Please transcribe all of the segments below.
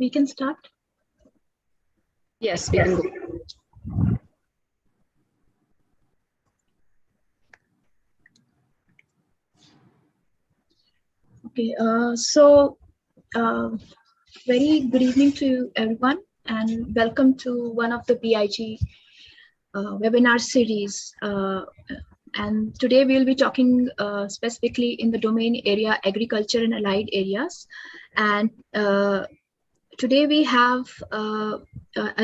We can start. Yes, we can go. Okay, very good evening to everyone, and welcome to one of the BIG webinar series. And today we'll be talking specifically in the domain area agriculture and allied areas. And today we have a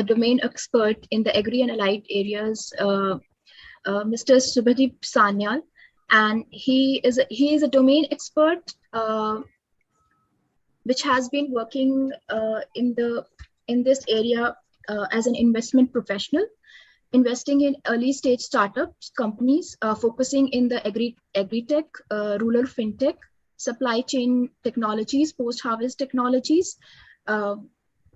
domain expert in the agri and allied areas, Mr. Subhadeep Sanyal, and he is a domain expert which has been working in this area as an investment professional, investing in early stage startups companies, focusing in the agritech, rural fintech, supply chain technologies, post harvest technologies,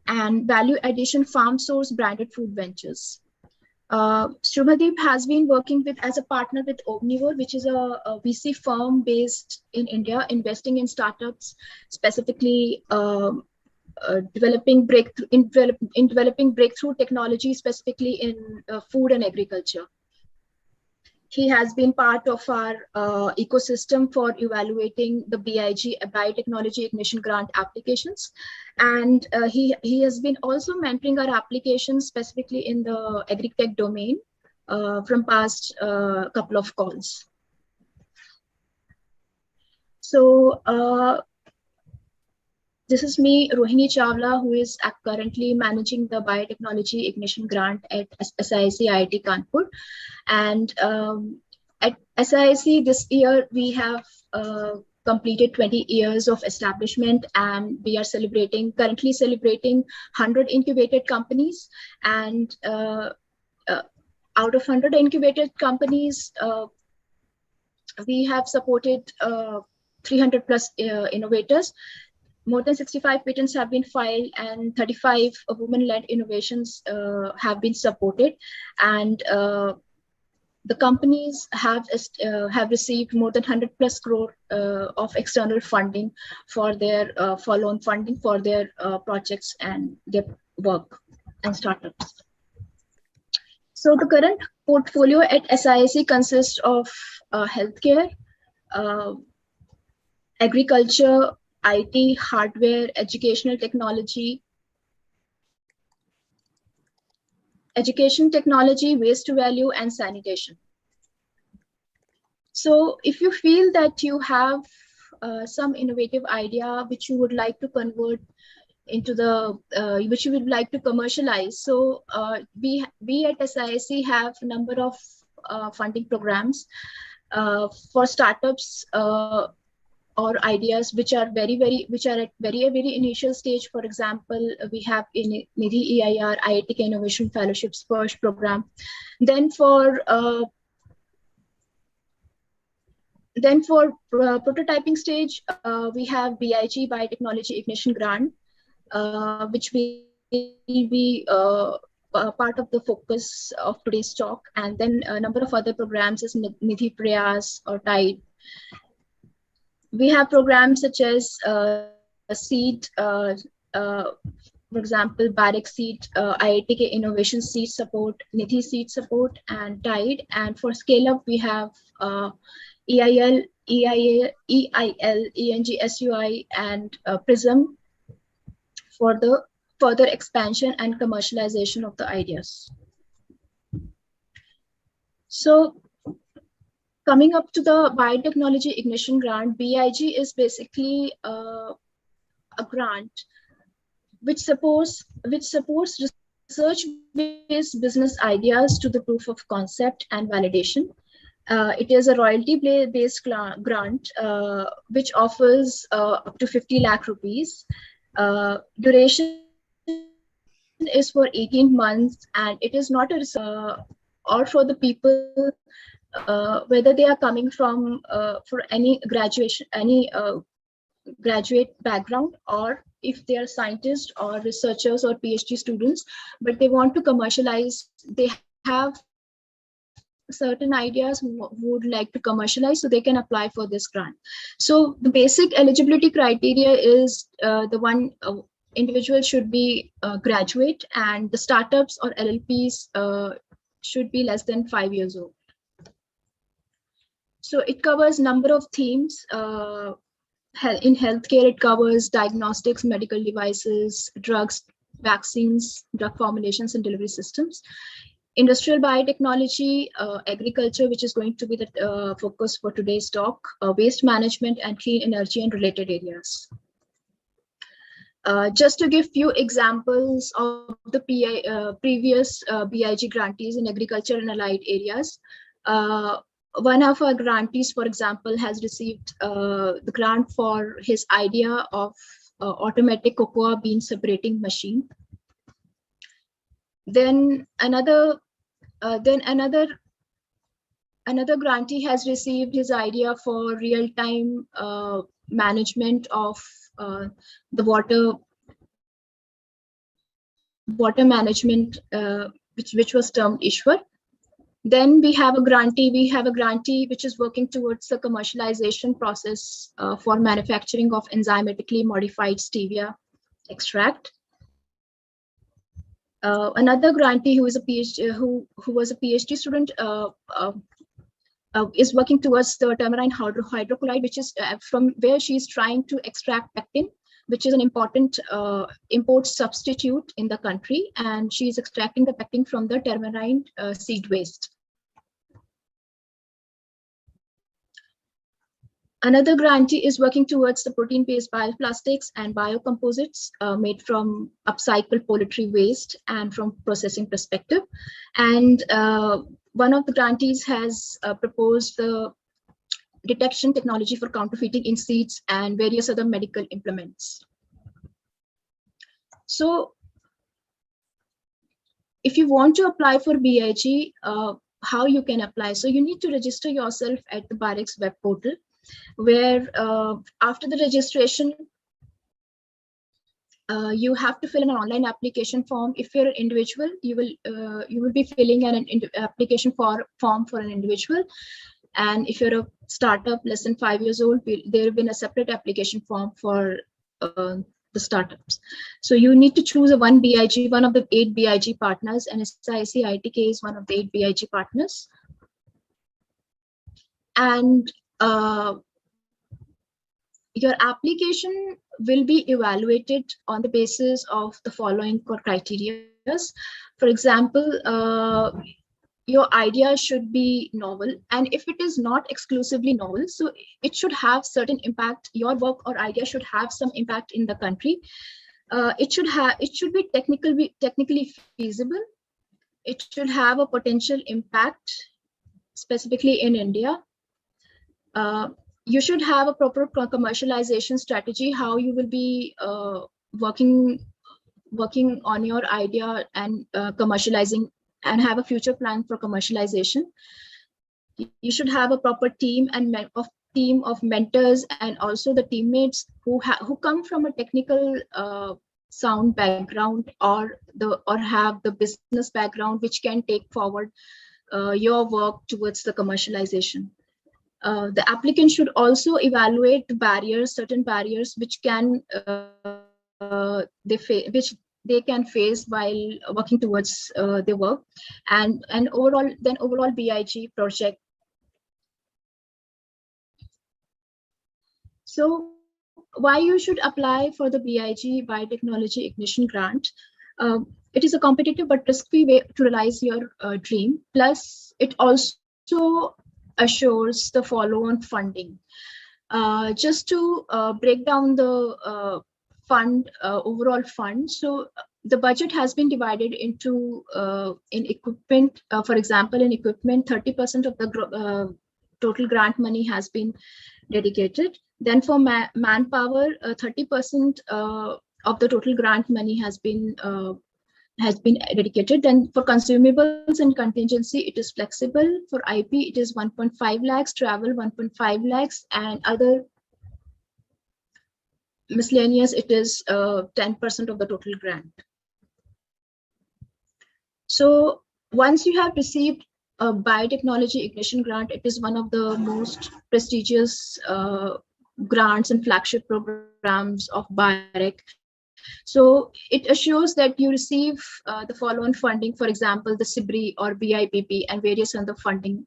and value addition farm source branded food ventures. Subhadeep has been working as a partner with Omnivore, which is a VC firm based in India, investing in startups, specifically developing breakthrough technology, specifically in food and agriculture. He has been part of our ecosystem for evaluating the BIG Biotechnology Ignition Grant applications. And he has been also mentoring our applications specifically in the Agritech domain from past couple of calls. So this is me, Rohini Chawla, who is currently managing the Biotechnology Ignition Grant at SIIC IIT Kanpur. And at SIIC this year, we have completed 20 years of establishment, and we are currently celebrating 100 incubated companies. And out of 100 incubated companies, we have supported 300 plus innovators. More than 65 patents have been filed, and 35 women-led innovations have been supported. And the companies have received more than 100 plus crore of external funding for their follow-on funding for their projects and their work and startups. So the current portfolio at SIIC consists of healthcare, agriculture, IT, hardware, educational technology, waste to value, and sanitation. So if you feel that you have some innovative idea which you would like to convert into which you would like to commercialize, so we at SIIC have a number of funding programs for startups or ideas which are at very initial stage. For example, we have in Nidhi EIR, IIT Innovation Fellowships first program. Then for prototyping stage, we have BIG Biotechnology Ignition Grant, which will be part of the focus of today's talk. And then a number of other programs is Nidhi Prayas or TIDE. We have programs such as Seed, for example, Barrick Seed, IIT Innovation Seed Support, Nidhi Seed Support, and TIDE. And for scale up, we have EIL, ENGSUI, and PRISM for the further expansion and commercialization of the ideas. So, coming up to the Biotechnology Ignition Grant, BIG is basically a grant which supports research-based business ideas to the proof of concept and validation. It is a royalty-based grant which offers up to 50 lakh rupees. Duration is for 18 months, and it is not a or for the people whether they are coming from for any graduate background, or if they are scientists or researchers or PhD students, but they want to commercialize, they have certain ideas who would like to commercialize, so they can apply for this grant. So the basic eligibility criteria is the one individuals should be graduate, and the startups or LLPs should be less than 5 years old. So it covers number of themes. In healthcare, it covers diagnostics, medical devices, drugs, vaccines, drug formulations, and delivery systems. Industrial biotechnology, agriculture, which is going to be the focus for today's talk, waste management, and clean energy and related areas. Just to give few examples of the previous BIG grantees in agriculture and allied areas. One of our grantees, for example, has received the grant for his idea of automatic cocoa bean separating machine. Then another grantee has received his idea for real-time management of the water management, which was termed Ishwar. Then we have a grantee which is working towards the commercialization process for manufacturing of enzymatically modified stevia extract. Another grantee who is a PhD, who was a PhD student, is working towards the tamarind hydrochloride, which is from where she is trying to extract pectin, which is an important import substitute in the country, and she is extracting the pectin from the tamarind seed waste. Another grantee is working towards the protein-based bioplastics and biocomposites made from upcycled poultry waste and from processing perspective. And one of the grantees has proposed the detection technology for counterfeiting in seeds and various other medical implements. So if you want to apply for BIG, how you can apply? So you need to register yourself at the BIREX web portal, where after the registration, you have to fill in an online application form. If you're an individual, you will be filling an application form for an individual, and if you're a startup less than 5 years old, there will be a separate application form for the startups. So you need to choose one BIG, one of the 8 BIG partners, and SIC ITK is one of the 8 BIG partners. And your application will be evaluated on the basis of the following criteria. For example, your idea should be novel, and if it is not exclusively novel, so it should have certain impact. Your work or idea should have some impact in the country. It should be technically feasible. It should have a potential impact, specifically in India. You should have a proper commercialization strategy, how you will be working on your idea and commercializing, and have a future plan for commercialization. You should have a proper team of mentors, and also the teammates who come from a technical sound background or have the business background, which can take forward your work towards the commercialization. The applicant should also evaluate the barriers, certain barriers which they can face while working towards their work, and overall BIG project. So why you should apply for the BIG Biotechnology Ignition Grant? It is a competitive but risk-free way to realize your dream. Plus, it also assures the follow-on funding. Just to break down the overall fund. So the budget has been divided into in equipment. For example, in equipment, 30% of the total grant money has been dedicated. Then for manpower, 30% of the total grant money has been dedicated. Then for consumables and contingency, it is flexible. For IP, it is 1.5 lakhs, travel 1.5 lakhs, and other miscellaneous, it is 10% of the total grant. So once you have received a biotechnology ignition grant, it is one of the most prestigious grants and flagship programs of BIREC. So it assures that you receive the following funding, for example, the SIBRI or BIPP and various other funding.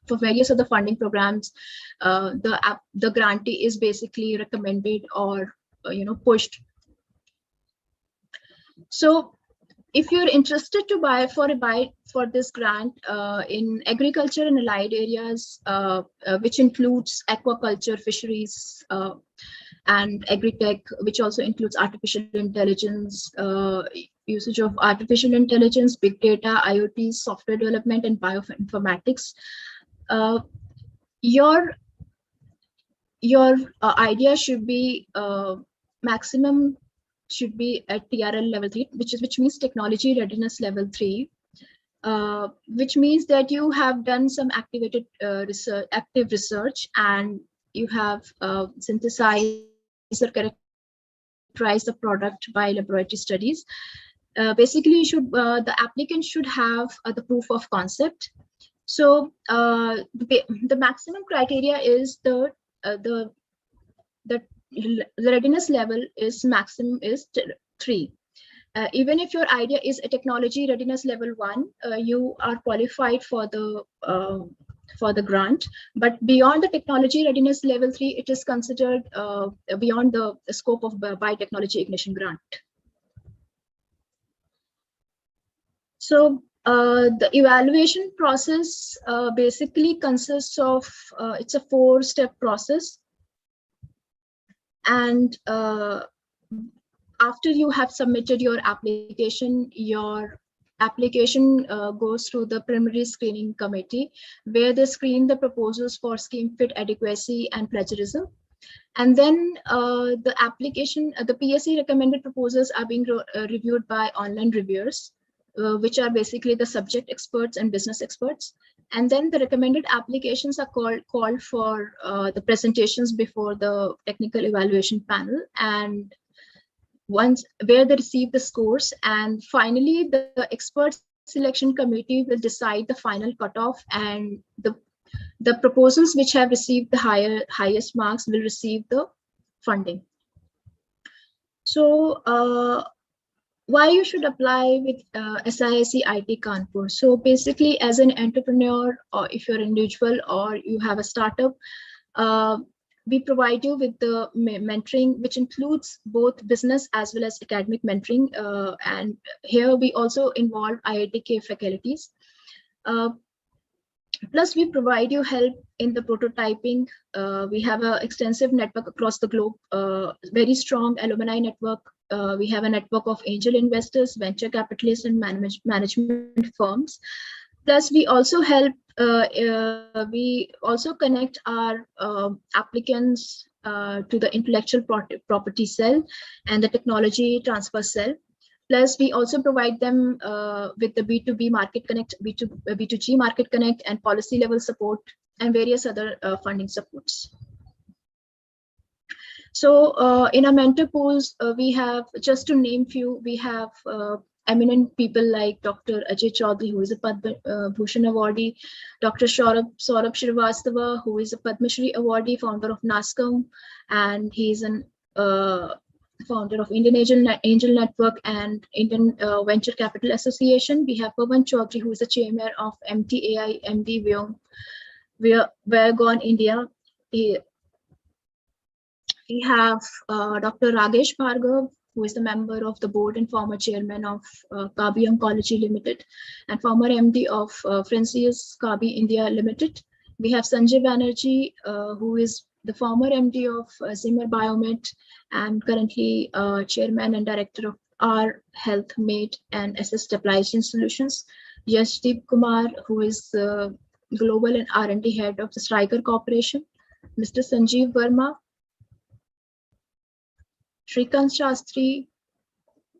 For various other funding programs, the grantee is basically recommended or pushed. So if you're interested to buy for this grant in agriculture and allied areas, which includes aquaculture, fisheries, and agritech, which also includes artificial intelligence, usage of artificial intelligence, big data, IoT, software development, and bioinformatics. Your idea should be maximum should be at TRL level 3, which means technology readiness level 3, which means that you have done some active research, and you have synthesized or characterized the product by laboratory studies. Basically, the applicant should have the proof of concept. So the maximum criteria is the readiness level is maximum is 3. Even if your idea is a technology readiness level 1, you are qualified for the grant. But beyond the technology readiness level 3, it is considered beyond the scope of biotechnology ignition grant. So the evaluation process basically consists of it's a 4-step process. And after you have submitted your application goes through the preliminary screening committee, where they screen the proposals for scheme fit, adequacy, and plagiarism. And then the PSC recommended proposals are being reviewed by online reviewers, which are basically the subject experts and business experts. And then the recommended applications are called for the presentations before the technical evaluation panel, and once where they receive the scores. And finally, the expert selection committee will decide the final cutoff, and the proposals which have received the highest marks will receive the funding. So why you should apply with SIIC IT Kanpur? So basically, as an entrepreneur, or if you're an individual or you have a startup, we provide you with the mentoring, which includes both business as well as academic mentoring. And here we also involve IITK faculties. Plus, we provide you help in the prototyping. We have an extensive network across the globe, very strong alumni network. We have a network of angel investors, venture capitalists, and management firms. Plus, we also help. We also connect our applicants to the intellectual property cell and the technology transfer cell. Plus, we also provide them with the B2B market connect, B2G market connect, and policy level support, and various other funding supports. So in our mentor pools, we have, just to name few, we have eminent people like Dr. Ajay Chaudhary, who is a Padma Bhushan awardee, Dr. Saurabh Srivastava, who is a Padma Shri awardee, founder of NASCOM, and he is an founder of Indian Angel Network and Indian Venture Capital Association. We have Pawan Chaudhary, who is the chairman of MTAI MD Vagon India. We have Dr. Ragesh Bhargav, who is the member of the board and former chairman of Kabi Oncology Limited and former MD of Fresenius Kabi India Limited. We have Sanjay Banerjee, who is the former MD of Zimmer Biomed and currently chairman and director of R Health Made and SS Supply Chain Solutions. Yashdeep Kumar, who is the global and R&D head of the Stryker Corporation. Mr. Sanjeev Verma, Shrikant Shastri,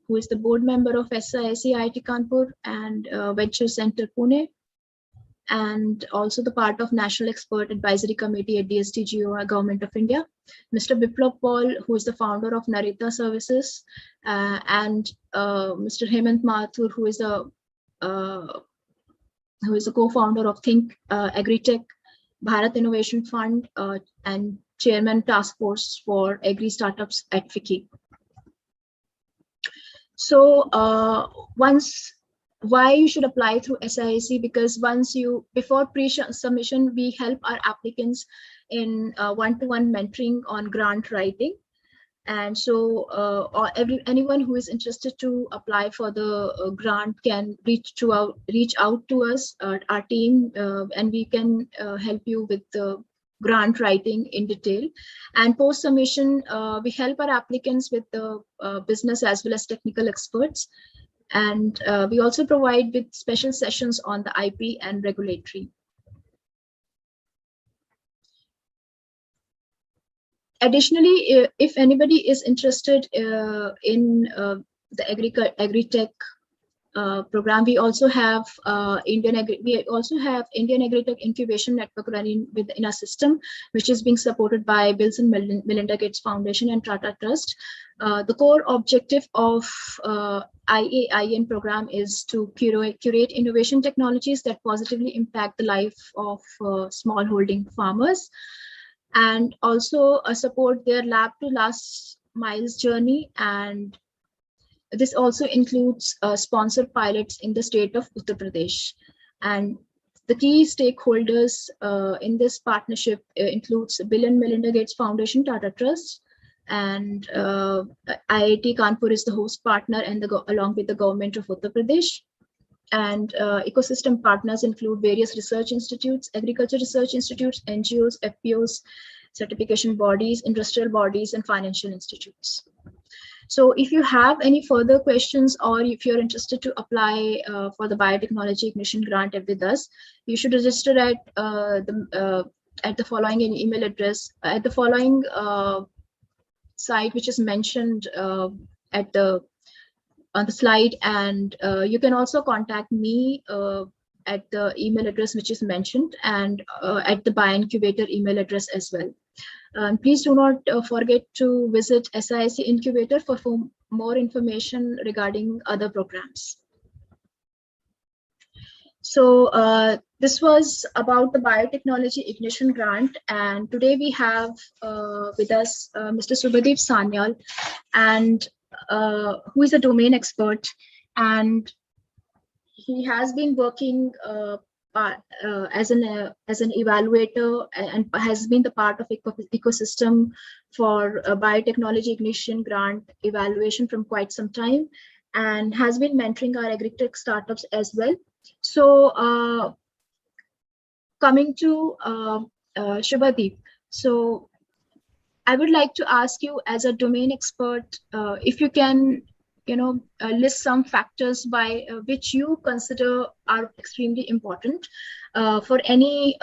who is the board member of SIIC IT Kanpur and Venture Center Pune, and also the part of National Expert Advisory Committee at DSTGO, Government of India. Mr. Biplab Paul, who is the founder of Narita Services, and Mr. Hemant Mathur, who is a co-founder of Think Agritech Bharat Innovation Fund and chairman task force for agri startups at FICCI. So why you should apply through SIAC, because before pre-submission, we help our applicants in one-to-one mentoring on grant writing. And so anyone who is interested to apply for the grant can reach out to us, our team, and we can help you with the grant writing in detail. And post submission, we help our applicants with the business as well as technical experts. And we also provide with special sessions on the IP and regulatory. Additionally, if anybody is interested in the Agritech program, we also have Indian Agritech Incubation Network running within our system, which is being supported by Bill and Melinda Gates Foundation and Tata Trust. The core objective of IAIN program is to curate innovation technologies that positively impact the life of smallholding farmers, and also support their lab to last miles journey. And this also includes sponsored pilots in the state of Uttar Pradesh. And the key stakeholders in this partnership includes Bill and Melinda Gates Foundation, Tata Trust, and IIT Kanpur is the host partner, and along with the government of Uttar Pradesh. And ecosystem partners include various research institutes, agriculture research institutes, NGOs, FPOs, certification bodies, industrial bodies, and financial institutes. So if you have any further questions, or if you're interested to apply for the Biotechnology Ignition Grant with us, you should register at the following email address, at the following site, which is mentioned on the slide. And you can also contact me at the email address which is mentioned, and at the Bioincubator email address as well. Please do not forget to visit SIAC Incubator for more information regarding other programs. So this was about the Biotechnology Ignition Grant, and today we have with us Mr. Subhadeep Sanyal, and who is a domain expert, and he has been working as an evaluator, and has been the part of ecosystem for Biotechnology Ignition Grant evaluation from quite some time, and has been mentoring our Agritech startups as well. So coming to Subhadeep, so I would like to ask you, as a domain expert, if you can, list some factors by which you consider are extremely important for any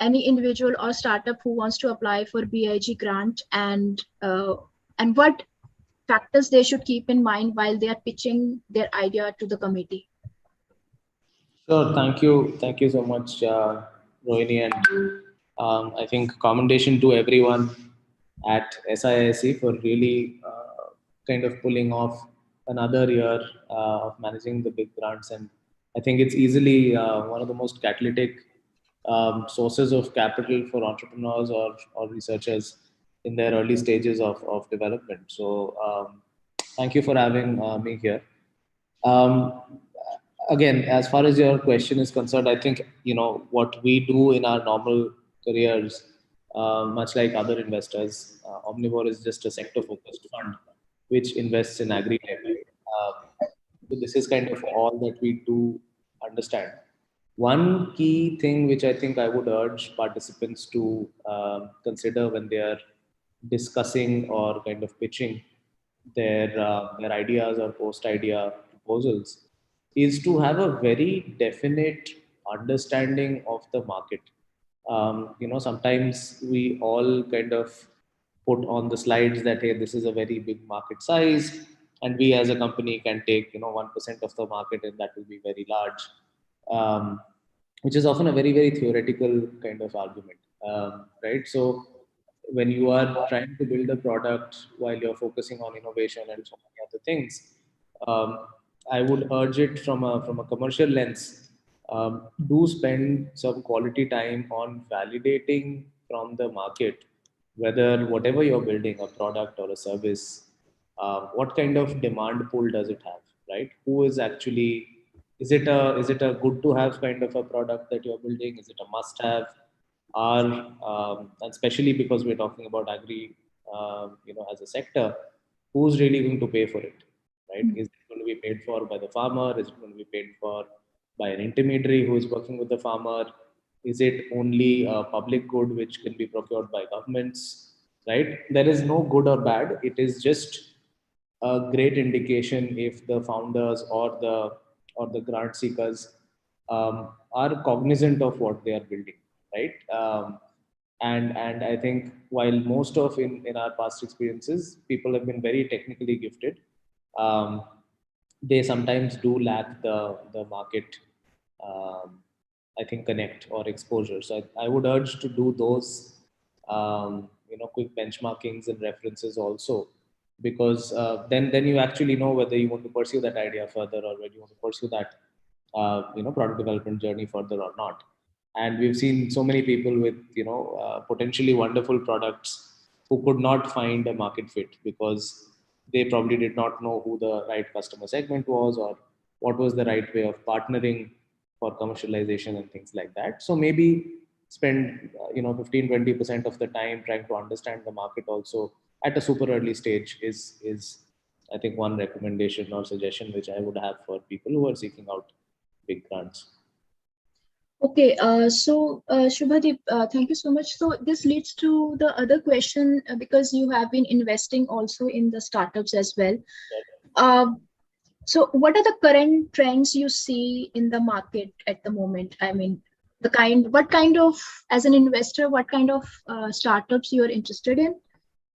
individual or startup who wants to apply for BIG grant, and what factors they should keep in mind while they are pitching their idea to the committee. Sure, thank you so much, Rohini, and I think commendation to everyone at SIIC for really kind of pulling off another year of managing the big grants. And I think it's easily one of the most catalytic sources of capital for entrepreneurs or researchers in their early stages of development. So thank you for having me here. Um, Again, as far as your question is concerned, I think what we do in our normal careers, much like other investors, Omnivore is just a sector-focused fund which invests in agri-tech. So this is kind of all that we do understand. One key thing which I think I would urge participants to consider when they are discussing or kind of pitching their ideas or post idea proposals is to have a very definite understanding of the market. Sometimes we all kind of put on the slides that, hey, this is a very big market size, and we as a company can take 1% of the market, and that will be very large, which is often a very very theoretical kind of argument, right? So when you are trying to build a product while you're focusing on innovation and so many other things, I would urge it from a commercial lens. Do spend some quality time on validating from the market whether whatever you're building, a product or a service, what kind of demand pool does it have, right? Who is actually, is it a good to have kind of a product that you're building? Is it a must have? Or and especially because we're talking about agri, as a sector, who's really going to pay for it, right? Is it going to be paid for by the farmer? Is it going to be paid for by an intermediary who is working with the farmer? Is it only a public good which can be procured by governments, right? There is no good or bad. It is just a great indication if the founders or the grant seekers are cognizant of what they are building, right? And I think while most of in our past experiences, people have been very technically gifted, um, they sometimes do lack the market, I think, connect or exposure. So I would urge to do those quick benchmarkings and references also, because then you actually know whether you want to pursue that idea further, or whether you want to pursue that product development journey further or not. And we've seen so many people with potentially wonderful products who could not find a market fit because they probably did not know who the right customer segment was, or what was the right way of partnering for commercialization and things like that. So maybe spend 15-20% of the time trying to understand the market also at a super early stage is I think one recommendation or suggestion which I would have for people who are seeking out big grants. Okay, Shubhadeep, thank you so much. So this leads to the other question, because you have been investing also in the startups as well. So what are the current trends you see in the market at the moment? I mean, what kind of, as an investor, what kind of startups you are interested in,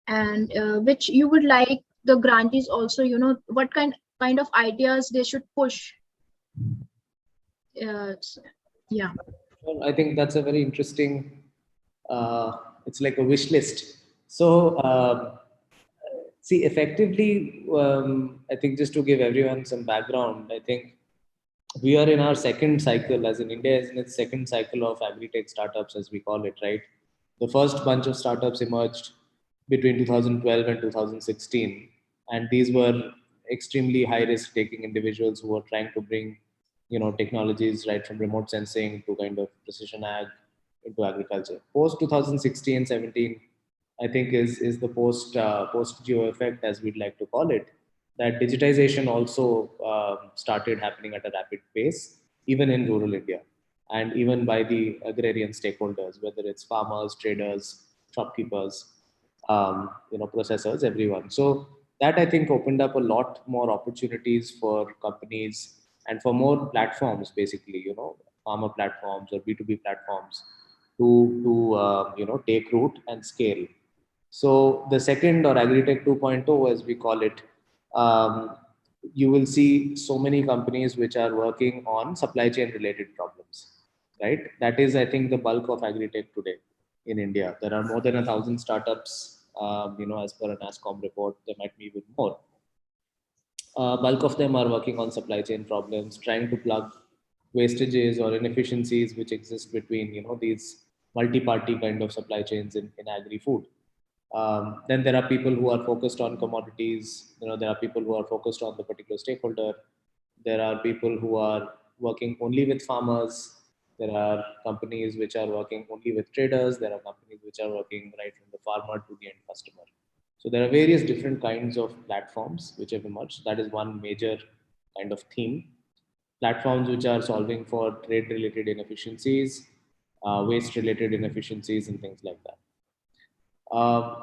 and which you would like the grantees also, what kind of ideas they should push. Yeah. Well, I think that's a very interesting. It's like a wish list. So, see, effectively, I think just to give everyone some background, I think we are in our second cycle, as in India is in its second cycle of Agritech startups, as we call it, right? The first bunch of startups emerged between 2012 and 2016, and these were extremely high risk taking individuals who were trying to bring technologies right from remote sensing to kind of precision ag into agriculture. Post 2016-17, I think is the post geo effect, as we'd like to call it, that digitization also started happening at a rapid pace, even in rural India, and even by the agrarian stakeholders, whether it's farmers, traders, shopkeepers, processors, everyone. So that, I think, opened up a lot more opportunities for companies and for more platforms, basically, farmer platforms or B2B platforms to take root and scale. So the second, or Agritech 2.0, as we call it, you will see so many companies which are working on supply chain related problems, right? That is, I think, the bulk of Agritech today in India. There are more than 1,000 startups, as per an ASCOM report. There might be even more. Bulk of them are working on supply chain problems, trying to plug wastages or inefficiencies which exist between these multi-party kind of supply chains in agri-food. Then there are people who are focused on commodities. There are people who are focused on the particular stakeholder. There are people who are working only with farmers. There are companies which are working only with traders. There are companies which are working right from the farmer to the end customer. So there are various different kinds of platforms which have emerged. That is one major kind of theme. Platforms which are solving for trade-related inefficiencies, waste-related inefficiencies, and things like that.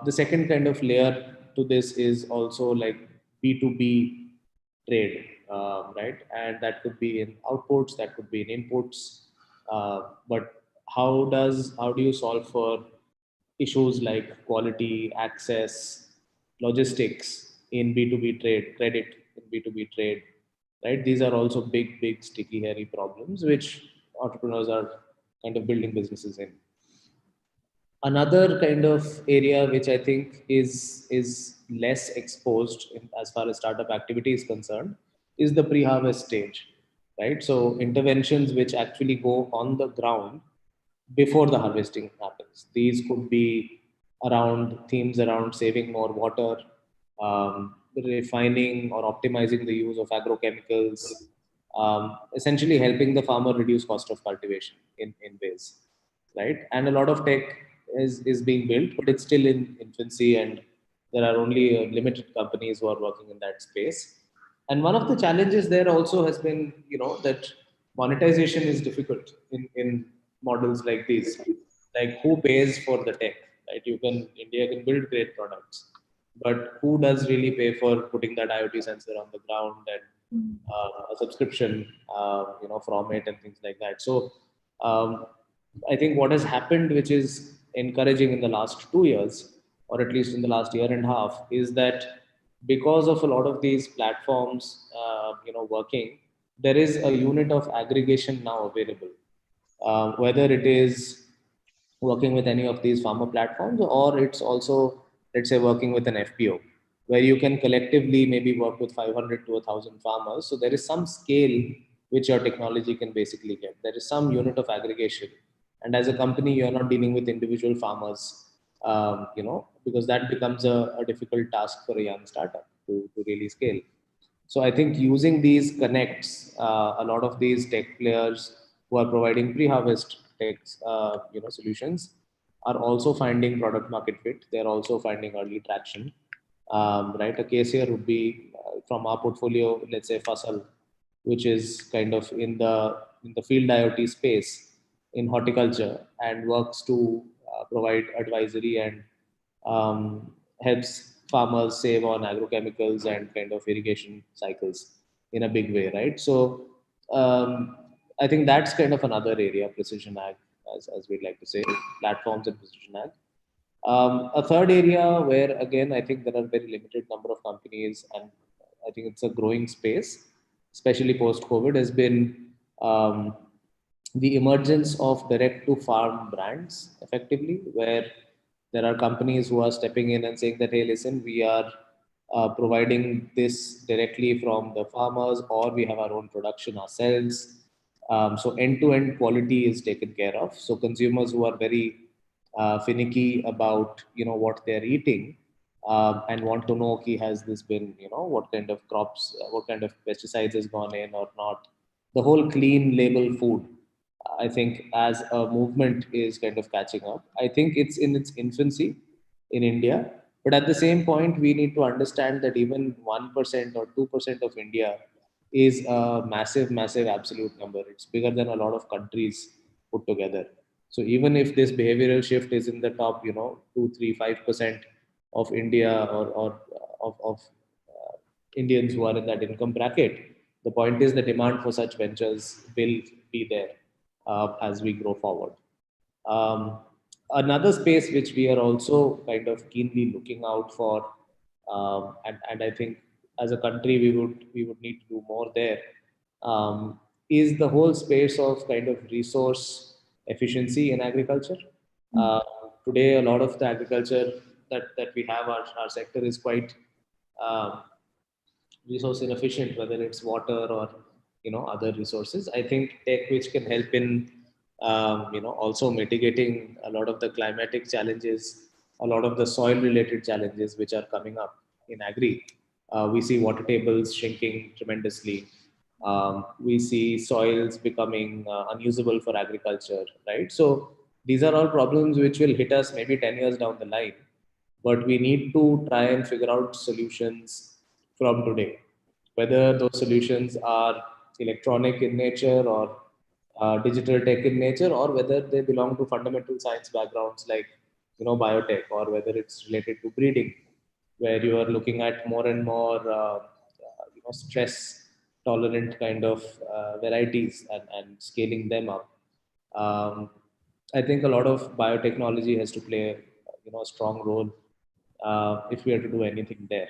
The second kind of layer to this is also like B2B trade, right? And that could be in outputs, that could be in inputs. But how do you solve for issues like quality, access, logistics in B2B trade, credit in B2B trade, right? These are also big, sticky, hairy problems which entrepreneurs are kind of building businesses in. Another kind of area which I think is less exposed as far as startup activity is concerned is the pre-harvest stage, right? So interventions which actually go on the ground before the harvesting happens. These could be around themes around saving more water, refining or optimizing the use of agrochemicals, essentially helping the farmer reduce cost of cultivation in ways, right? And a lot of tech is being built, but it's still in infancy, and there are only limited companies who are working in that space. And one of the challenges there also has been, that monetization is difficult in models like these. Like, who pays for the tech, right? India can build great products, but who does really pay for putting that IoT sensor on the ground and a subscription, from it and things like that. So, um, I think what has happened, which is encouraging in the last 2 years, or at least in the last year and a half, is that because of a lot of these platforms, working, there is a unit of aggregation now available, whether it is working with any of these farmer platforms, or it's also, let's say, working with an FPO, where you can collectively maybe work with 500 to 1,000 farmers. So there is some scale which your technology can basically get. There is some unit of aggregation, and as a company, you are not dealing with individual farmers, because that becomes a difficult task for a young startup to really scale. So I think using these connects, a lot of these tech players who are providing pre-harvest tech, solutions, are also finding product market fit. They're also finding early traction. Right. A case here would be, from our portfolio, let's say Fasal, which is kind of in the field IoT space in horticulture, and works to provide advisory and helps farmers save on agrochemicals and kind of irrigation cycles in a big way, right? So I think that's kind of another area, precision ag, as we'd like to say, platforms and precision ag. A third area where, again, I think there are very limited number of companies, and I think it's a growing space, especially post COVID, has been the emergence of direct to farm brands, effectively, where there are companies who are stepping in and saying that, hey, listen, we are providing this directly from the farmers, or we have our own production ourselves. So end to end quality is taken care of. So consumers who are very finicky about what they're eating, and want to know, he has this been, what kind of crops, what kind of pesticides has gone in or not. The whole clean label food, I think, as a movement, is kind of catching up. I think it's in its infancy in India, but at the same point, we need to understand that even 1% or 2% of India is a massive, massive absolute number. It's bigger than a lot of countries put together. So even if this behavioral shift is in the top, 2, 3, 5% of India, or of Indians who are in that income bracket, the point is the demand for such ventures will be there as we grow forward. Um, Another space which we are also kind of keenly looking out for, and I think as a country we would need to do more there, is the whole space of kind of resource efficiency in agriculture. Uh, Today, a lot of the agriculture that we have, our sector is quite um, resource inefficient, whether it's water or other resources. I think tech, which can help in also mitigating a lot of the climatic challenges, a lot of the soil related challenges which are coming up in agri. We see water tables shrinking tremendously. We see soils becoming unusable for agriculture, right? So these are all problems which will hit us maybe 10 years down the line, but we need to try and figure out solutions from today, whether those solutions are electronic in nature, or digital tech in nature, or whether they belong to fundamental science backgrounds like biotech, or whether it's related to breeding, where you are looking at more and more stress tolerant kind of varieties, and scaling them up. um, I think a lot of biotechnology has to play a strong role if we are to do anything there.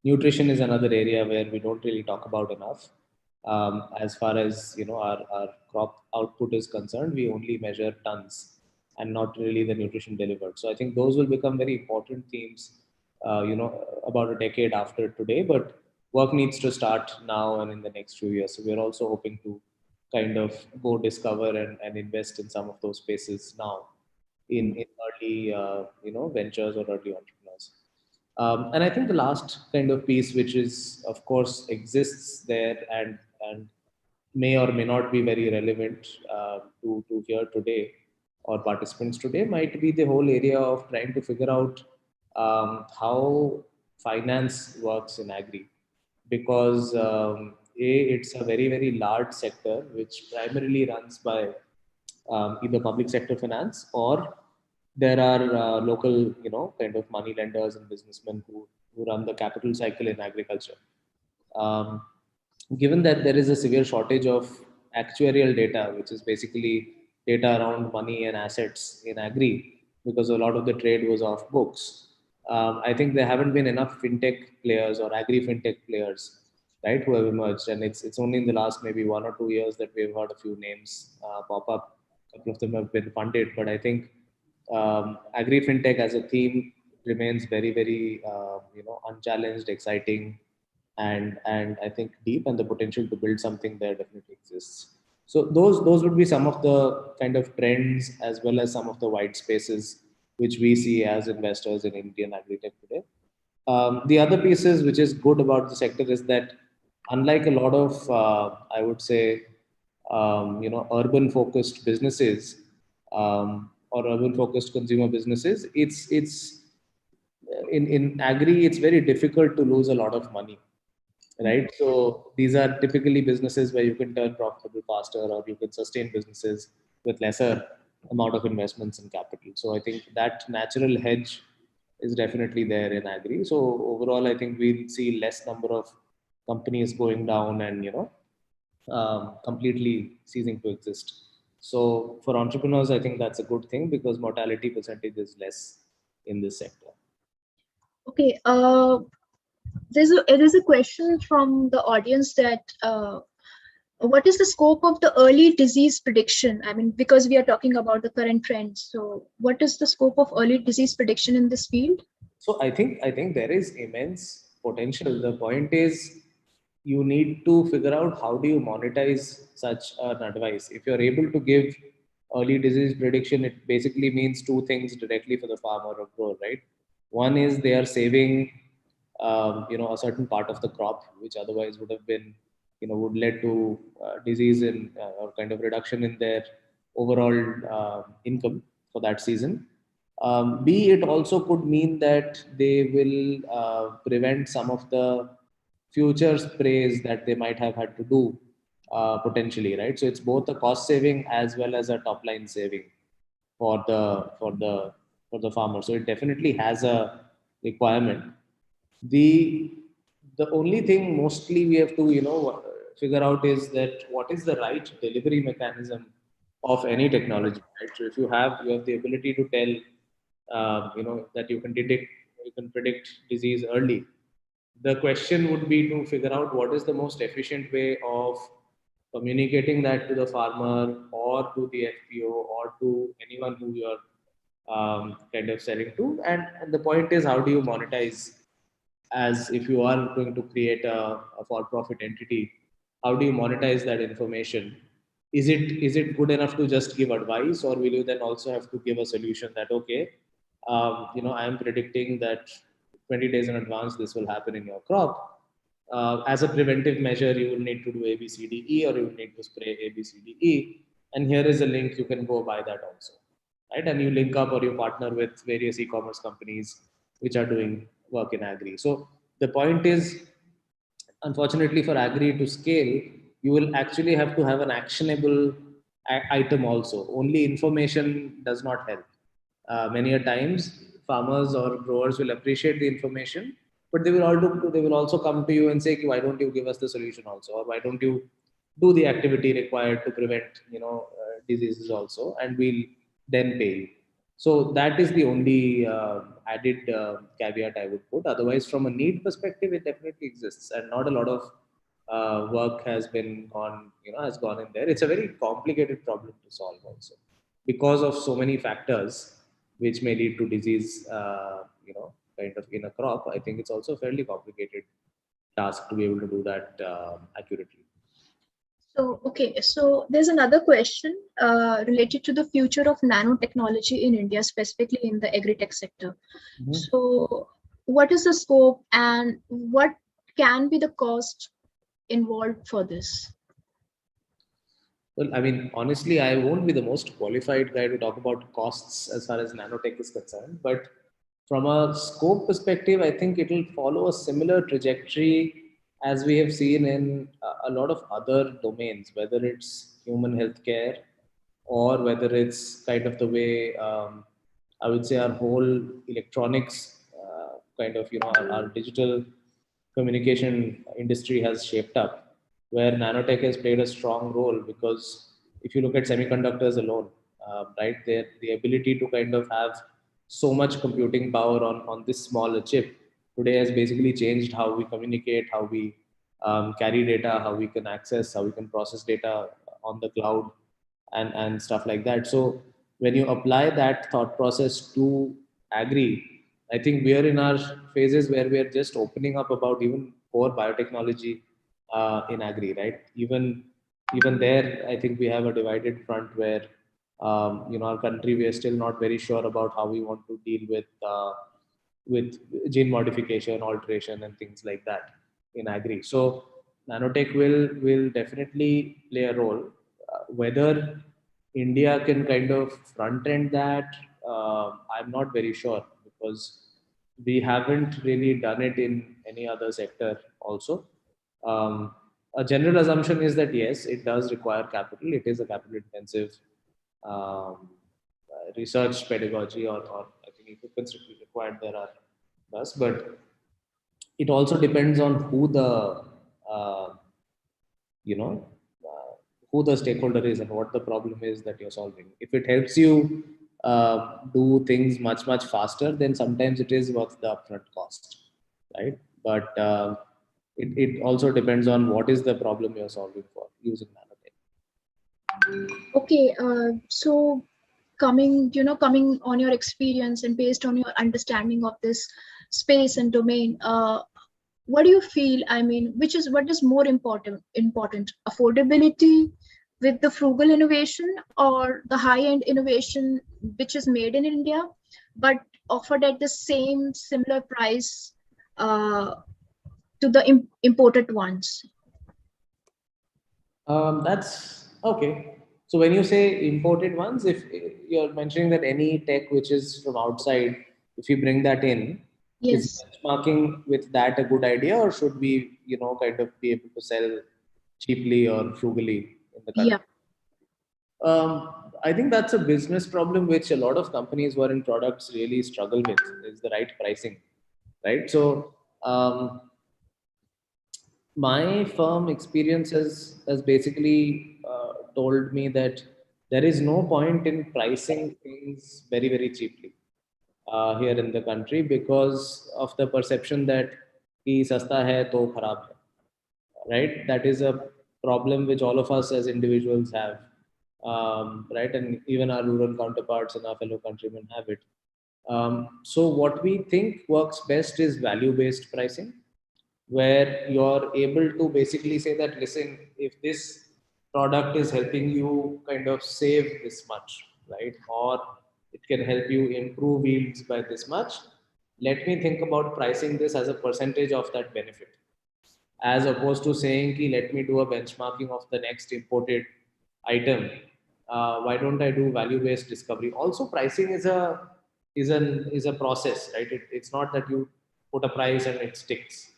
Nutrition is another area where we don't really talk about enough. As far as our crop output is concerned, we only measure tons and not really the nutrition delivered. So I think those will become very important themes, about a decade after today. But work needs to start now and in the next few years. So we're also hoping to kind of go discover and invest in some of those spaces now in early ventures or early entrepreneurs. And I think the last kind of piece, which is of course exists there and may or may not be very relevant to here today or participants today, might be the whole area of trying to figure out how finance works in agri, because it's a very large sector which primarily runs by either public sector finance, or there are local, kind of money lenders and businessmen who run the capital cycle in agriculture. Um, Given that there is a severe shortage of actuarial data, which is basically data around money and assets in agri, because a lot of the trade was off books, I think there haven't been enough fintech players or agri fintech players, right, who have emerged. And it's only in the last maybe 1 or 2 years that we've heard a few names pop up. A couple of them have been funded, but I think agri fintech as a theme remains very unchallenged, exciting, and I think deep, and the potential to build something there definitely exists. So those would be some of the kind of trends, as well as some of the white spaces which we see as investors in Indian agri-tech today. The other pieces which is good about the sector is that, unlike a lot of I would say urban focused businesses, or urban focused consumer businesses, it's in agri it's very difficult to lose a lot of money, right? So these are typically businesses where you can turn profitable faster, or you can sustain businesses with lesser amount of investments in capital. So I think that natural hedge is definitely there in agri. So overall, I think we'll see less number of companies going down and completely ceasing to exist. So for entrepreneurs, I think that's a good thing, because mortality percentage is less in this sector. Okay, there's a question from the audience that what is the scope of the early disease prediction? I mean, because we are talking about the current trends. So what is the scope of early disease prediction in this field? So I think there is immense potential. The point is, you need to figure out how do you monetize such an advice. If you're able to give early disease prediction, it basically means two things directly for the farmer or grower, right? One is they are saving, a certain part of the crop, which otherwise would have been, would lead to disease in or kind of reduction in their overall income for that season. B, it also could mean that they will prevent some of the future sprays that they might have had to do potentially, right? So it's both a cost saving as well as a top line saving for the farmer. So it definitely has a requirement. The the only thing mostly we have to figure out is that what is the right delivery mechanism of any technology, right? So if you have the ability to tell that you can predict disease early, the question would be to figure out what is the most efficient way of communicating that to the farmer, or to the FPO, or to anyone who you're kind of selling to. And the point is, how do you monetize, as if you are going to create a for-profit entity, how do you monetize that information? Is it good enough to just give advice, or will you then also have to give a solution that, okay, I am predicting that 20 days in advance this will happen in your crop. As a preventive measure, you will need to do A, B, C, D, E, or you will need to spray A, B, C, D, E. And here is a link, you can go buy that also, right? And you link up or you partner with various e-commerce companies which are doing work in agri. So the point is, unfortunately for agri to scale, you will actually have to have an actionable item also. Only information does not help. Many a times, farmers or growers will appreciate the information, but they will also come to you and say, why don't you give us the solution also, or why don't you do the activity required to prevent diseases also, and we'll then pay you. So that is the only added caveat I would put. Otherwise, from a need perspective, it definitely exists, and not a lot of work has gone in there. It's a very complicated problem to solve also, because of so many factors which may lead to disease. Kind of in a crop. I think it's also a fairly complicated task to be able to do that accurately. So, okay, so there's another question related to the future of nanotechnology in India, specifically in the agri-tech sector. Mhm. So, what is the scope and what can be the cost involved for this? Well, I mean, honestly, I won't be the most qualified guy to talk about costs as far as nanotech is concerned. But from a scope perspective, I think it will follow a similar trajectory as we have seen in a lot of other domains, whether it's human healthcare or whether it's kind of the way I would say our whole electronics kind of, our digital communication industry has shaped up, where nanotech has played a strong role. Because if you look at semiconductors alone, right, the ability to kind of have so much computing power on this small chip today has basically changed how we communicate, how we carry data, how we can access, how we can process data on the cloud, and stuff like that. So when you apply that thought process to agri, I think we are in our phases where we are just opening up about even core biotechnology in agri, right? Even there, I think we have a divided front where our country, we are still not very sure about how we want to deal with gene modification, alteration, and things like that in agri. So nanotech will definitely play a role. Whether India can kind of front end that, I'm not very sure, because we haven't really done it in any other sector. Also, a general assumption is that yes, it does require capital. It is a capital intensive research pedagogy, or I think equipment required there are thus, but it also depends on who the uh, you know who the stakeholder is and what the problem is that you're solving. If it helps you do things much faster, then sometimes it is worth the upfront cost, right? But it also depends on what is the problem you're solving for using nanotech. Okay, so coming on your experience and based on your understanding of this space and domain, what do you feel? I mean, what is more important, affordability with the frugal innovation, or the high-end innovation which is made in India but offered at the same similar price to the imported ones? That's okay. So when you say imported ones, if you're mentioning that any tech which is from outside, if you bring that in, is Yes. benchmarking with that a good idea, or should we, kind of be able to sell cheaply or frugally in the Yeah. country? I think that's a business problem which a lot of companies who are in products really struggle with, is the right pricing, right? So my firm experience has basically told me that there is no point in pricing things very cheaply here in the country, because of the perception that कि सस्ता है तो खराब है, right? That is a problem which all of us as individuals have, right? And even our rural counterparts and our fellow countrymen have it. So what we think works best is value based pricing, where you're able to basically say that, listen, if this product is helping you kind of save this much, right, or it can help you improve yields by this much, let me think about pricing this as a percentage of that benefit, as opposed to saying ki, let me do a benchmarking of the next imported item. Why don't I do value based discovery? Also, pricing is a process, right? It's not that you put a price and it sticks.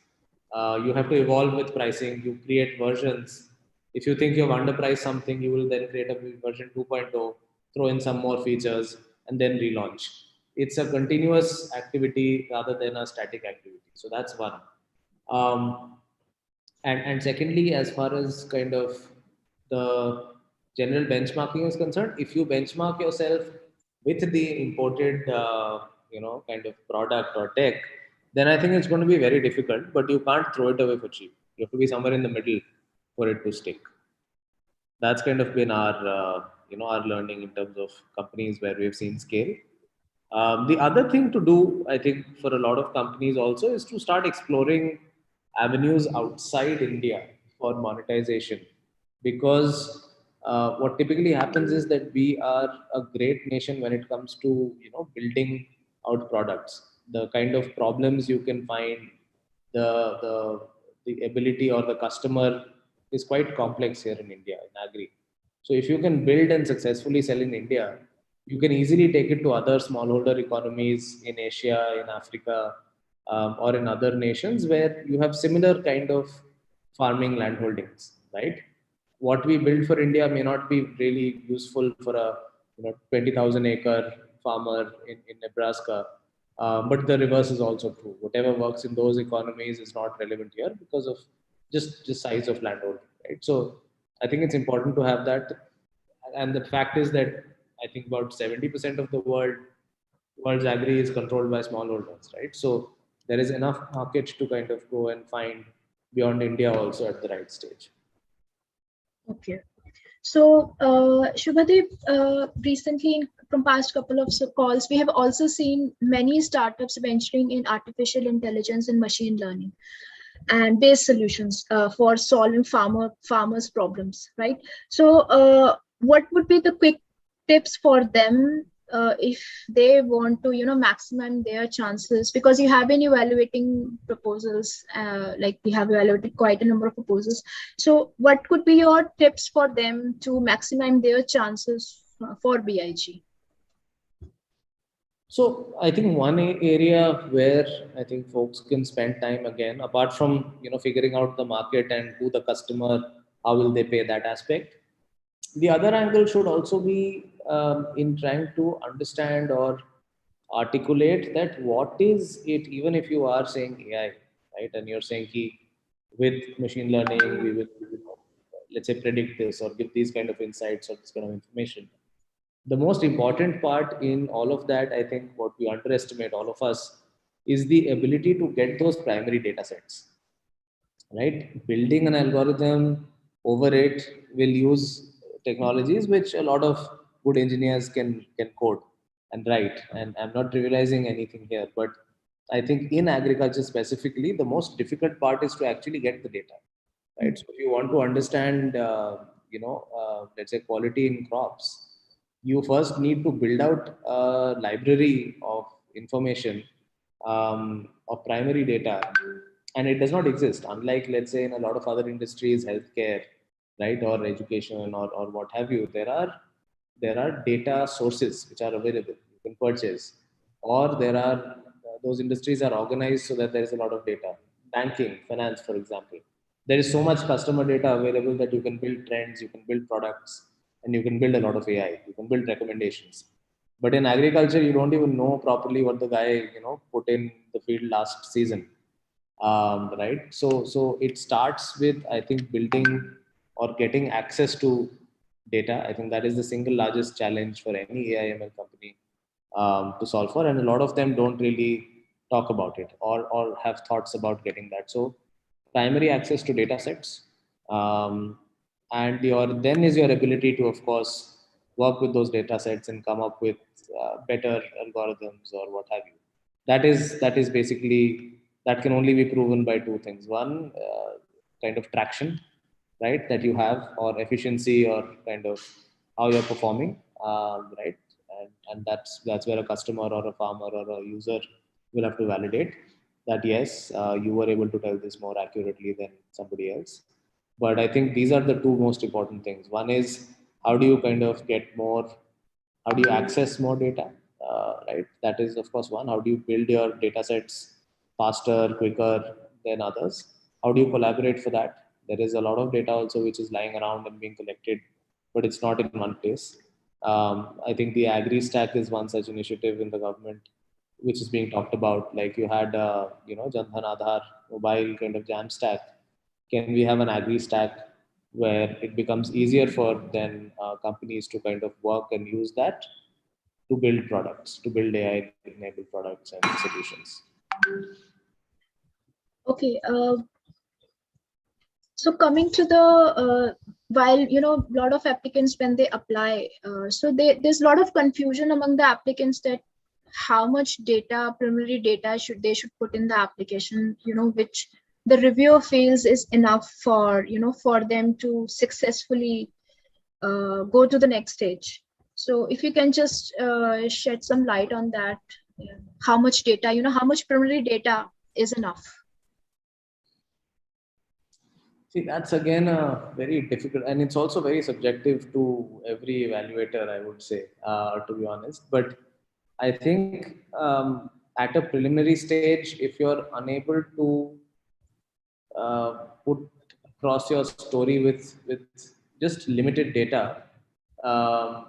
You have to evolve with pricing. You create versions. If you think you've underpriced something, you will then create a version 2.0, throw in some more features, and then relaunch. It's a continuous activity rather than a static activity. So that's one. Um, and secondly, as far as kind of the general benchmarking is concerned, if you benchmark yourself with the imported, kind of product or tech, then I think it's going to be very difficult. But you can't throw it away for cheap. You have to be somewhere in the middle for it to stick. That's kind of been our learning in terms of companies where we've seen scale. The other thing to do, I think, for a lot of companies also, is to start exploring avenues outside India for monetization. Because what typically happens is that we are a great nation when it comes to building out products. the kind of problems you can find, the the the ability or the customer is quite complex here in India in agri. So if you can build and successfully sell in India, you can easily take it to other smallholder economies in Asia, in Africa, or in other nations where you have similar kind of farming landholdings, right? What we build for India may not be really useful for a 20,000 acre farmer in Nebraska, but the reverse is also true. Whatever works in those economies is not relevant here because of just the size of landholding, right? So I think it's important to have that. And the fact is that I think about 70% of the world's agri is controlled by smallholders, right? So there is enough market to kind of go and find beyond India also at the right stage. Okay. So, Shubhadeep, recently from past couple of calls, we have also seen many startups venturing in artificial intelligence and machine learning and based solutions for solving farmers' problems, right? So, what would be the quick tips for them if they want to, maximize their chances? Because you have been evaluating proposals, like we have evaluated quite a number of proposals. So, what could be your tips for them to maximize their chances for BIG? So I think one area where I think folks can spend time again, apart from figuring out the market and who the customer, how will they pay that aspect. The other angle should also be in trying to understand or articulate that what is it, even if you are saying AI, right, and you're saying with machine learning we will let's say predict this or give these kind of insights or this kind of information. The most important part in all of that, I think, what we underestimate, all of us, is the ability to get those primary data sets, right? Building an algorithm over it will use technologies which a lot of good engineers can code and write. And I'm not trivializing anything here, but I think in agriculture specifically, the most difficult part is to actually get the data, right? So if you want to understand, let's say quality in crops, you first need to build out a library of information, of primary data, and it does not exist. Unlike, let's say, in a lot of other industries, healthcare, right, or education, or what have you, there are data sources which are available you can purchase, or there are those industries are organized so that there is a lot of data. Banking, finance, for example, there is so much customer data available that you can build trends, you can build products, and you can build a lot of AI, you can build recommendations. But in agriculture, you don't even know properly what the guy put in the field last season, right? So it starts with, I think, building or getting access to data. I think that is the single largest challenge for any AI/ML company to solve for, and a lot of them don't really talk about it or have thoughts about getting that. So primary access to data sets, and your ability to, of course, work with those data sets and come up with better algorithms or what have you. That is basically, that can only be proven by two things. One, kind of traction, right, that you have, or efficiency, or kind of how you're performing, right, and that's where a customer or a farmer or a user will have to validate that yes, you were able to tell this more accurately than somebody else. But I think these are the two most important things. One is, how do you kind of get more, how do you access more data, right? That is, of course, one. How do you build your data sets faster, quicker than others? How do you collaborate for that? There is a lot of data also which is lying around and being collected, but it's not in one place. I think the Agri Stack is one such initiative in the government which is being talked about. Like you had, Jan Dhan Aadhaar mobile kind of jam stack. Can we have an Agri Stack where it becomes easier for then companies to kind of work and use that to build products, to build AI-enabled products and solutions. Okay. So coming to the while a lot of applicants when they apply, so there's a lot of confusion among the applicants that how much data, primary data they should put in the application, which the reviewer feels is enough for them to successfully go to the next stage. So if you can just shed some light on that. Yeah. How much data, how much preliminary data is enough? See, that's again a very difficult, and it's also very subjective to every evaluator, I would say, to be honest. But I think at a preliminary stage, if you're unable to put across your story with just limited data, um,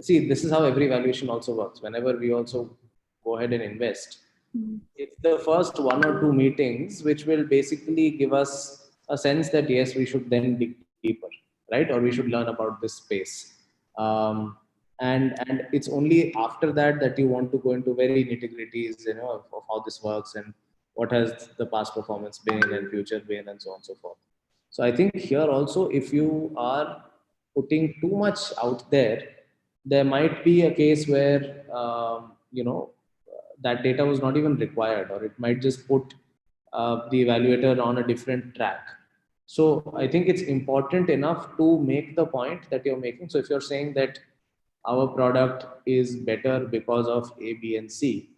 see, this is how every evaluation also works. Whenever we also go ahead and invest, Mm. it's the first one or two meetings which will basically give us a sense that yes, we should then dig deeper, right, or we should learn about this space. Um, and and it's only after that that you want to go into very nitty gritties, of how this works and what has the past performance been and future been and so on and so forth. So I think here also, if you are putting too much out there, there might be a case where that data was not even required, or it might just put the evaluator on a different track. So I think it's important enough to make the point that you're making. So if you're saying that our product is better because of A, B, and C,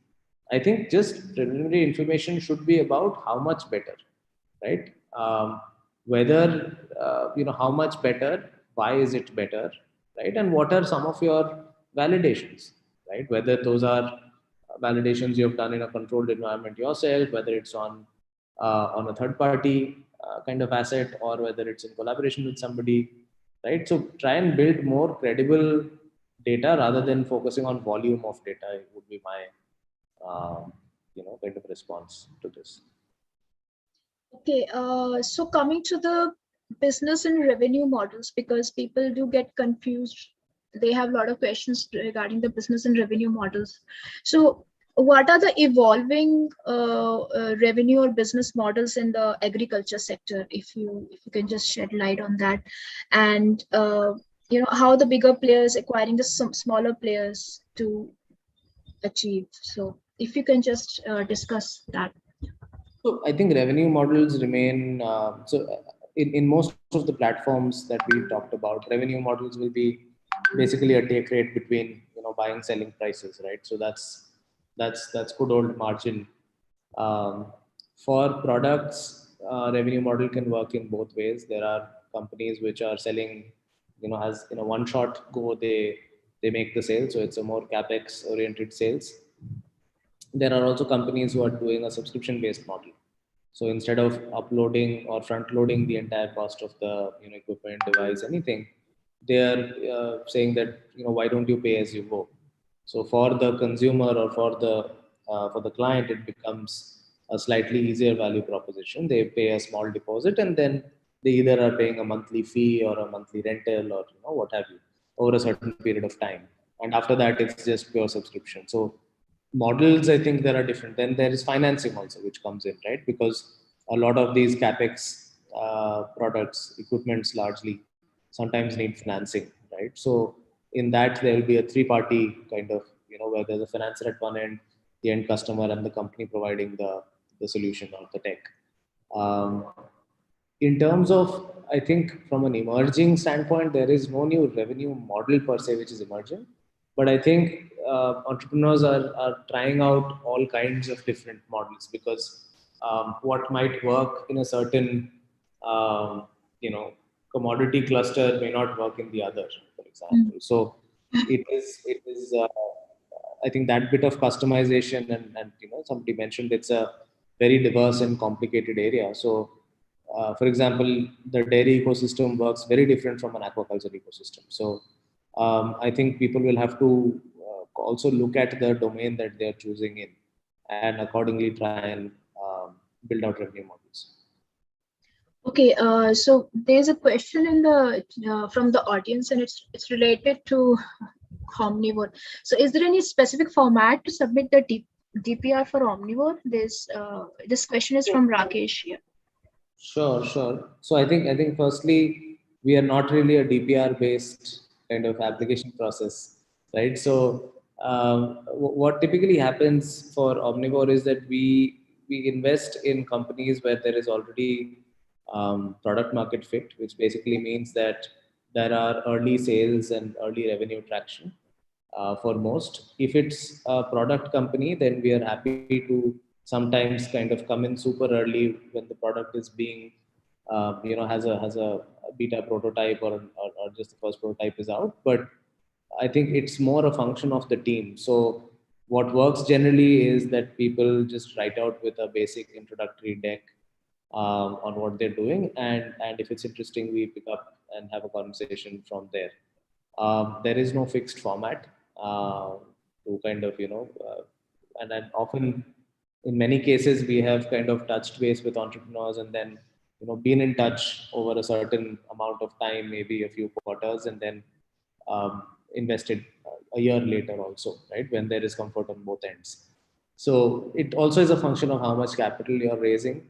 I think just preliminary information should be about how much better, right? Whether how much better, why is it better, right? And what are some of your validations, right? Whether those are validations you have done in a controlled environment yourself, whether it's on a third party kind of asset, or whether it's in collaboration with somebody, right? So try and build more credible data rather than focusing on volume of data. Would be my kind of response to this. Okay, so coming to the business and revenue models, because people do get confused. They have a lot of questions regarding the business and revenue models. So, what are the evolving revenue or business models in the agriculture sector? If you can just shed light on that, and how the bigger players acquiring the some smaller players to achieve. So, if you can just discuss that. So I think revenue models remain. In most of the platforms that we talked about, revenue models will be basically a take rate between buying selling prices, right? So that's good old margin. For products, revenue model can work in both ways. There are companies which are selling, as in a one shot go, they make the sale, so it's a more capex oriented sales. There are also companies who are doing a subscription based model. So instead of uploading or front loading the entire cost of the equipment, device, anything, they are saying that why don't you pay as you go. So for the consumer, or for the client, it becomes a slightly easier value proposition. They pay a small deposit, and then they either are paying a monthly fee or a monthly rental, or what have you, over a certain period of time. And after that, it's just pure subscription. So models, I think there are different. Then there is financing also, which comes in, right? Because a lot of these capex products, equipments largely, sometimes need financing, right? So in that, there will be a three party kind of, where there's a financer at one end, the end customer, and the company providing the solution or the tech. um, in terms of, I think from an emerging standpoint, there is no new revenue model per se which is emerging. But I think entrepreneurs are trying out all kinds of different models, because what might work in a certain um, you know commodity cluster may not work in the other, for Mm. example. So it is I think that bit of customization, and somebody mentioned it's a very diverse and complicated area. So for example, the dairy ecosystem works very different from an aquaculture ecosystem. So I think people will have to also look at the domain that they are choosing in, and accordingly try and build out revenue models. Okay, so there's a question in the from the audience, and it's related to omnivore. So, is there any specific format to submit the DPR for omnivore? This question is from Rakesh here. Sure, sure. So I think firstly, we are not really a DPR based kind of application process, right? So what typically happens for Omnivore is that we invest in companies where there is already product market fit, which basically means that there are early sales and early revenue traction. for most. If it's a product company, then we are happy to sometimes kind of come in super early when the product is being, has a beta prototype, or just the first prototype is out. But I think it's more a function of the team. So what works generally is that people just write out with a basic introductory deck on what they're doing, and if it's interesting, we pick up and have a conversation from there. There is no fixed format to kind of and then often in many cases we have kind of touched base with entrepreneurs, and then been in touch over a certain amount of time, maybe a few quarters, and then invested a year later also, right, when there is comfort on both ends. So it also is a function of how much capital you're raising.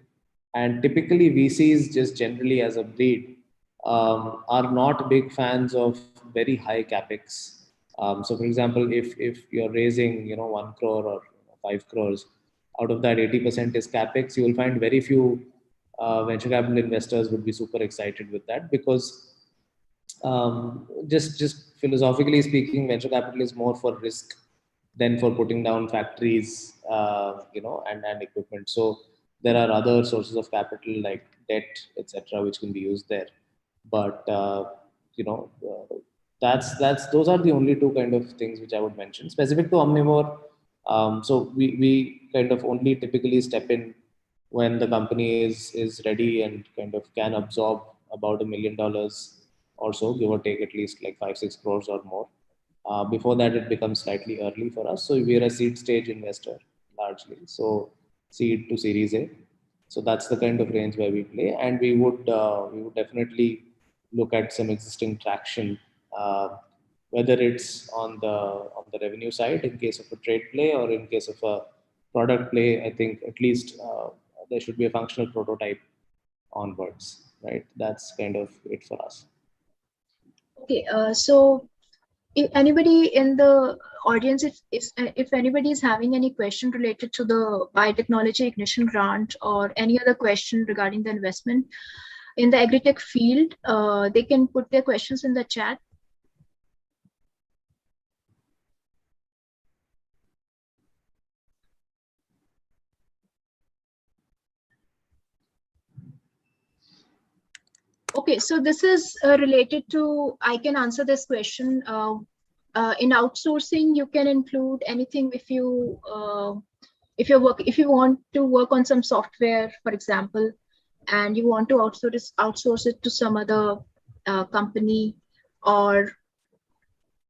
And typically VCs, just generally as a breed, are not big fans of very high capex. So for example, if you're raising 1 crore or 5 crores, out of that 80% is capex, you will find very few venture capital investors would be super excited with that, because just philosophically speaking, venture capital is more for risk than for putting down factories, and equipment. So there are other sources of capital like debt, etc., which can be used there. But you know, that's those are the only two kind of things which I would mention specific to Omnivore. So we kind of only typically step in when the company is ready and kind of can absorb about $1 million or so, give or take at least like 5-6 crores or more. Before that, it becomes slightly early for us. So we are a seed stage investor largely. So seed to Series A. So that's the kind of range where we play, and we would definitely look at some existing traction, uh, whether it's on the revenue side in case of a trade play, or in case of a product play. I think at least there should be a functional prototype onwards, right? That's kind of it for us. Okay, so if anybody in the audience, if anybody is having any question related to the biotechnology ignition grant or any other question regarding the investment in the agritech field, they can put their questions in the chat. Okay, so this is related to, I can answer this question. In outsourcing, you can include anything if you want to work on some software, for example, and you want to outsource it to some other company, or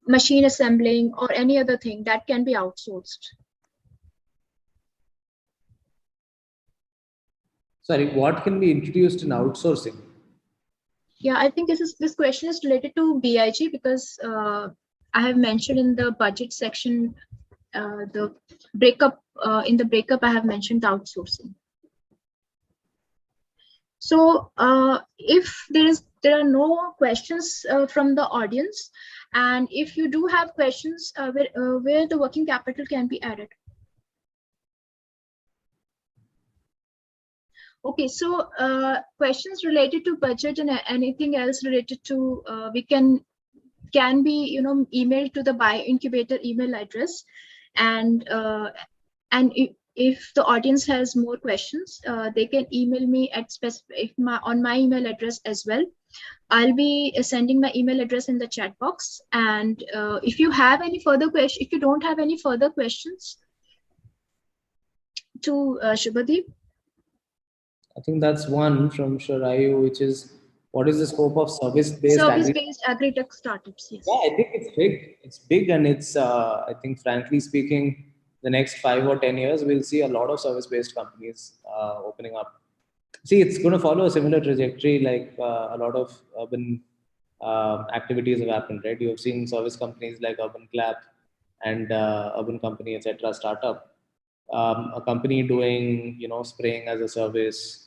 machine assembling or any other thing that can be outsourced. Sorry, what can be introduced in outsourcing? Yeah, I think this question is related to BIG, because I have mentioned in the budget section, the breakup in the breakup I have mentioned outsourcing. So if there are no questions from the audience, and if you do have questions where the working capital can be added. Okay, so questions related to budget and anything else related to we can be emailed to the bio incubator email address, and if the audience has more questions, they can email me at on my email address as well. I'll be sending my email address in the chat box. And if you have any further questions, if you don't have any further questions to Subhadeep. I think that's one from Sharayu, which is, what is the scope of service-based Service-based agritech startups? Yes. Yeah, I think it's big. It's big, and it's. I think, frankly speaking, the next 5 or 10 years, we'll see a lot of service-based companies opening up. See, it's going to follow a similar trajectory like a lot of urban activities have happened, right? You have seen service companies like Urban Clap and Urban Company, etc. Startup, a company doing spraying as a service.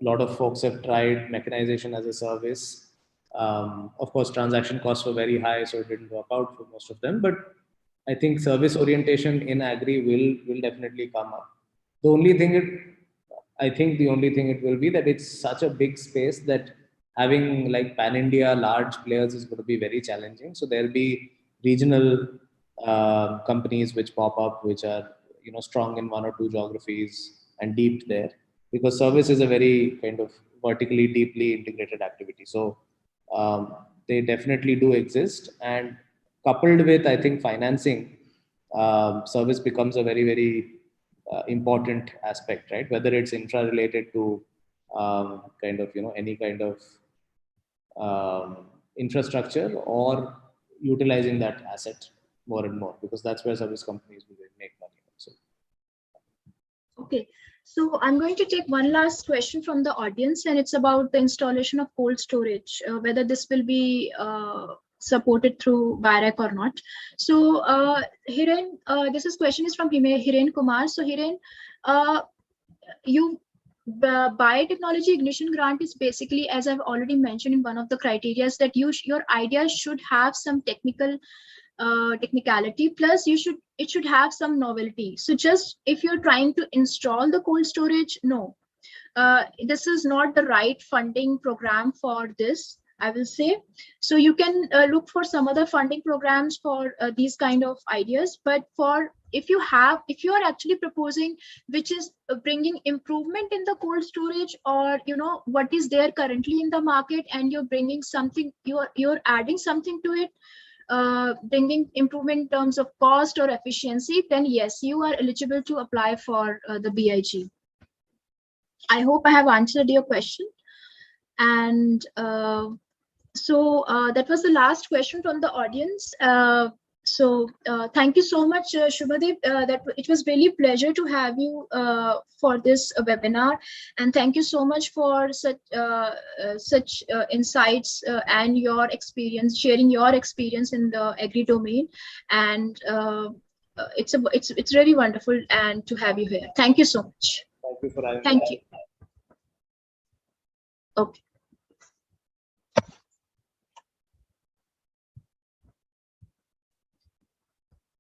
A lot of folks have tried mechanization as a service. Of course, transaction costs were very high, so it didn't work out for most of them. But I think service orientation in agri will definitely come up. The only thing I think the only thing it will be that it's such a big space that having like pan India large players is going to be very challenging. So there'll be regional companies which pop up, which are strong in one or two geographies and deep there, because service is a very kind of vertically deeply integrated activity. So they definitely do exist, and coupled with, I think, financing, service becomes a very important aspect, right? Whether it's infra related to kind of any kind of infrastructure, or utilizing that asset more and more, because that's where service companies will make money also. Okay, so I'm going to take one last question from the audience, and it's about the installation of cold storage, whether this will be supported through BIRAC or not. So Hiren, question is from Hiren Kumar. So Hiren, the biotechnology ignition grant is basically, as I've already mentioned in one of the criteria, that your idea should have some technicality, plus it should have some novelty. So just if you're trying to install the cold storage, no, this is not the right funding program for this, I will say. So you can look for some other funding programs for these kind of ideas. But for if you are actually proposing which is bringing improvement in the cold storage, or what is there currently in the market, and you're bringing something, you're adding something to it, bringing improvement in terms of cost or efficiency, then yes, you are eligible to apply for the BIG. I hope I have answered your question. And so that was the last question from the audience. So thank you so much, Subhadeep. That it was really pleasure to have you for this webinar, and thank you so much for such insights and your experience, sharing your experience in the agri domain. And it's really wonderful and to have you here. Thank you so much. Thank you for having me. Thank you. Okay.